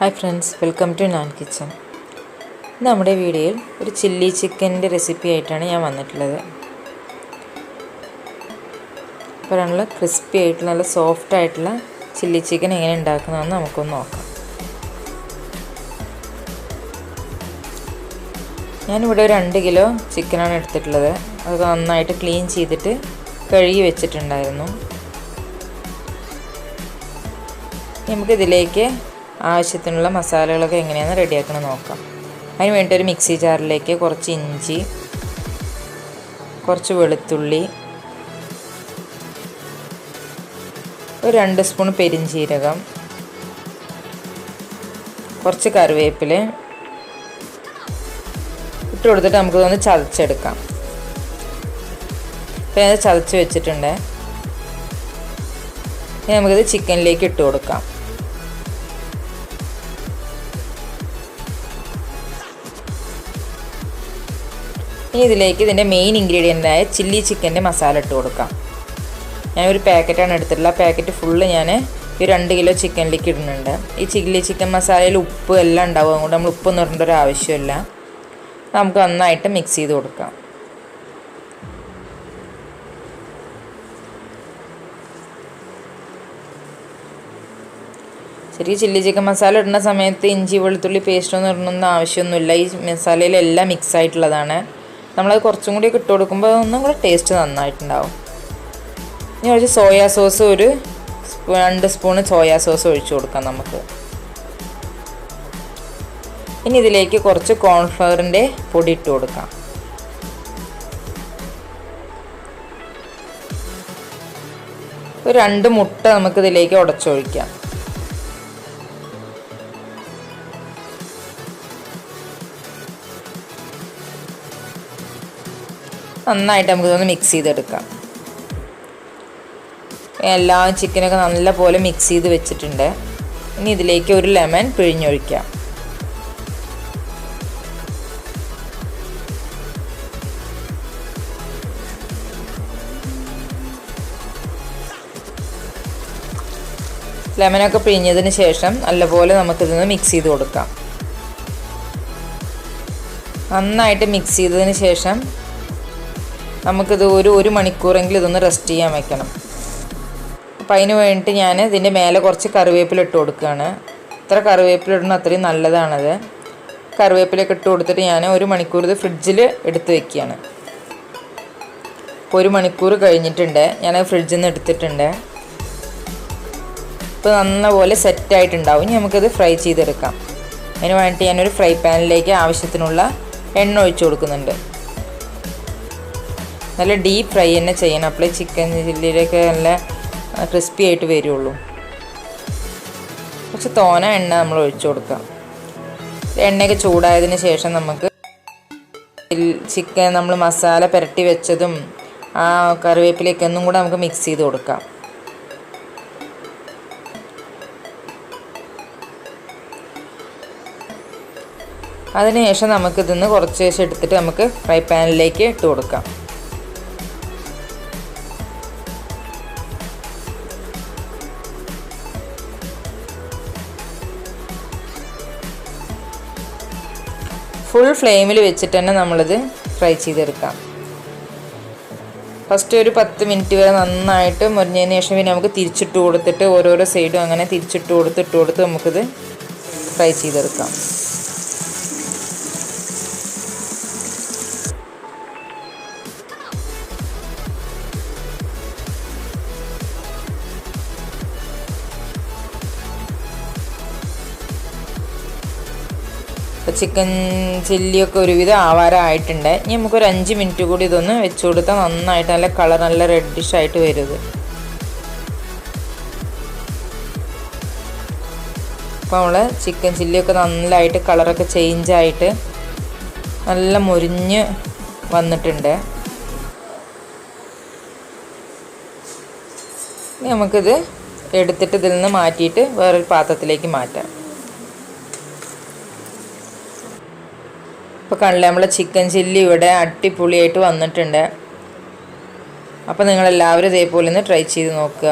Hi friends, welcome to നാൻ kitchen. നമ്മുടെ വീഡിയോയിൽ ഒരു ചില്ലി ചിക്കൻ്റെ റെസിപ്പി ആയിട്ടാണ് ഞാൻ വന്നിട്ടുള്ളത്. അപ്പോൾ നല്ല ക്രിസ്പി ആയിട്ടുള്ള നല്ല സോഫ്റ്റ് ആയിട്ടുള്ള ചില്ലി ചിക്കൻ എങ്ങനെ ഉണ്ടാക്കുന്നതെന്ന് നമുക്കൊന്ന് നോക്കാം. ഞാനിവിടെ 2 കിലോ ചിക്കനാണ് എടുത്തിട്ടുള്ളത്. അത് നന്നായിട്ട് ക്ലീൻ ചെയ്തിട്ട് കഴുകി വെച്ചിട്ടുണ്ടായിരുന്നു. നമുക്കിതിലേക്ക് ആവശ്യത്തിനുള്ള മസാലകളൊക്കെ എങ്ങനെയാണ് റെഡിയാക്കണം നോക്കാം. അതിന് വേണ്ടി ഒരു മിക്സി ജാറിലേക്ക് കുറച്ച് ഇഞ്ചി, കുറച്ച് വെളുത്തുള്ളി, ഒരു 2 സ്പൂൺ പെരിഞ്ജീരകം, കുറച്ച് കറിവേപ്പില ഇട്ട് കൊടുത്തിട്ട് നമുക്കിതൊന്ന് ചതച്ചെടുക്കാം. അപ്പോൾ ഞാൻ ചതച്ച് വെച്ചിട്ടുണ്ട്. ഇനി നമുക്കിത് ചിക്കനിലേക്ക് ഇട്ട് കൊടുക്കാം. ഇനി ഇതിലേക്ക് ഇതിൻ്റെ മെയിൻ ഇൻഗ്രീഡിയൻ്റായ ചില്ലി ചിക്കൻ്റെ മസാല ഇട്ട് കൊടുക്കാം. ഞാനൊരു പാക്കറ്റാണ് എടുത്തിട്ടുള്ളത്. ആ പാക്കറ്റ് ഫുള്ള് ഞാൻ ഈ 2 കിലോ ചിക്കനിലേക്ക് ഇടുന്നുണ്ട്. ഈ ചില്ലി ചിക്കൻ മസാലയിൽ ഉപ്പ് എല്ലാം ഉണ്ടാവും, അതുകൊണ്ട് നമ്മൾ ഉപ്പൊന്നും ഇടേണ്ട ഒരു ആവശ്യമില്ല. നമുക്ക് നന്നായിട്ട് മിക്സ് ചെയ്ത് കൊടുക്കാം. ശരി, ചില്ലി ചിക്കൻ മസാല ഇടുന്ന സമയത്ത് ഇഞ്ചി വെളുത്തുള്ളി പേസ്റ്റൊന്നും ഇടണമെന്ന് ആവശ്യമൊന്നുമില്ല. ഈ മസാലയിലെല്ലാം മിക്സ് ആയിട്ടുള്ളതാണ്. നമ്മളത് കുറച്ചും കൂടി ഇട്ട് കൊടുക്കുമ്പോൾ ഒന്നും കൂടെ ടേസ്റ്റ് നന്നായിട്ടുണ്ടാവും. ഇനി കുറച്ച് സോയാ സോസ്, ഒരു 2 സ്പൂണ് സോയാ സോസ് ഒഴിച്ചു കൊടുക്കാം നമുക്ക്. ഇനി ഇതിലേക്ക് കുറച്ച് കോൺഫ്ലവറിൻ്റെ പൊടി ഇട്ട് കൊടുക്കാം. ഒരു 2 മുട്ട നമുക്കിതിലേക്ക് ഉടച്ചൊഴിക്കാം. നന്നായിട്ട് നമുക്കിതൊന്ന് മിക്സ് ചെയ്തെടുക്കാം. എല്ലാ ചിക്കനൊക്കെ നല്ലപോലെ മിക്സ് ചെയ്ത് വെച്ചിട്ടുണ്ട്. ഇനി ഇതിലേക്ക് ഒരു ലെമൺ പിഴിഞ്ഞൊഴിക്കാം. ലെമനൊക്കെ പിഴിഞ്ഞതിന് ശേഷം നല്ലപോലെ നമുക്കിതൊന്ന് മിക്സ് ചെയ്ത് കൊടുക്കാം. നന്നായിട്ട് മിക്സ് ചെയ്തതിന് ശേഷം നമുക്കിത് ഒരു മണിക്കൂറെങ്കിലും ഇതൊന്ന് റെസ്റ്റ് ചെയ്യാൻ വെക്കണം. അപ്പം അതിന് വേണ്ടിയിട്ട് ഞാൻ ഇതിൻ്റെ മേലെ കുറച്ച് കറിവേപ്പില ഇട്ട് കൊടുക്കുകയാണ്. ഇത്ര കറിവേപ്പില ഇടുന്ന അത്രയും നല്ലതാണത്. കറിവേപ്പിലൊക്കെ ഇട്ട് കൊടുത്തിട്ട് ഞാൻ 1 മണിക്കൂർ ഇത് ഫ്രിഡ്ജിൽ എടുത്ത് വെക്കുകയാണ്. ഇപ്പോൾ 1 മണിക്കൂർ കഴിഞ്ഞിട്ടുണ്ട്. ഞാനത് ഫ്രിഡ്ജിൽ നിന്ന് എടുത്തിട്ടുണ്ട്. ഇപ്പോൾ നല്ലപോലെ സെറ്റായിട്ടുണ്ടാവും. ഇനി നമുക്കിത് ഫ്രൈ ചെയ്തെടുക്കാം. അതിന് വേണ്ടിയിട്ട് ഞാനൊരു ഫ്രൈ പാനിലേക്ക് ആവശ്യത്തിനുള്ള എണ്ണ ഒഴിച്ചു കൊടുക്കുന്നുണ്ട്. നല്ല ഡീപ്പ് ഫ്രൈ തന്നെ ചെയ്യണം, അപ്പോഴേ ചിക്കൻ ചില്ലിയിലൊക്കെ നല്ല ക്രിസ്പി ആയിട്ട് വരുള്ളൂ. കുറച്ച് തോന എണ്ണ നമ്മൾ ഒഴിച്ചു കൊടുക്കാം. എണ്ണയൊക്കെ ചൂടായതിന് ശേഷം നമുക്ക് ചിക്കൻ നമ്മൾ മസാല പുരട്ടി വെച്ചതും ആ കറിവേപ്പിലേക്ക് ഒന്നും കൂടെ നമുക്ക് മിക്സ് ചെയ്ത് കൊടുക്കാം. അതിനുശേഷം നമുക്കിതിന്ന് കുറച്ച് ശേഷം എടുത്തിട്ട് നമുക്ക് ഫ്രൈ പാനിലേക്ക് ഇട്ട് കൊടുക്കാം. ഫുൾ ഫ്ലെയിമിൽ വെച്ചിട്ട് തന്നെ നമ്മളിത് ഫ്രൈ ചെയ്തെടുക്കാം. ഫസ്റ്റ് ഒരു 10 മിനിറ്റ് വരെ നന്നായിട്ട് മുരിഞ്ഞതിന് ശേഷം പിന്നെ നമുക്ക് തിരിച്ചിട്ട് കൊടുത്തിട്ട് ഓരോരോ സൈഡും അങ്ങനെ തിരിച്ചിട്ട് കൊടുത്ത് നമുക്കിത് ഫ്രൈ ചെയ്തെടുക്കാം. ചിക്കൻ ചില്ലിയൊക്കെ ഒരുവിധം ആവാറായിട്ടുണ്ട്. ഇനി നമുക്കൊരു 5 മിനിറ്റ് കൂടി ഇതൊന്ന് വെച്ച് കൊടുത്താൽ നന്നായിട്ട് നല്ല കളർ നല്ല റെഡിഷ് ആയിട്ട് വരും. അപ്പോൾ നമ്മൾ ചിക്കൻ ചില്ലിയൊക്കെ നല്ലതായിട്ട് കളറൊക്കെ ചേഞ്ചായിട്ട് നല്ല മുരിഞ്ഞ് വന്നിട്ടുണ്ട്. ഇനി നമുക്കിത് എടുത്തിട്ട് ഇതിൽ നിന്ന് മാറ്റിയിട്ട് വേറൊരു പാത്രത്തിലേക്ക് മാറ്റാം. ഇപ്പോൾ കണ്ടില്ലേ, നമ്മളെ ചിക്കൻ ചില്ലി ഇവിടെ അടിപൊളിയായിട്ട് വന്നിട്ടുണ്ട്. അപ്പോൾ നിങ്ങളെല്ലാവരും ഇതേപോലെ ഒന്ന് ട്രൈ ചെയ്ത് നോക്കുക.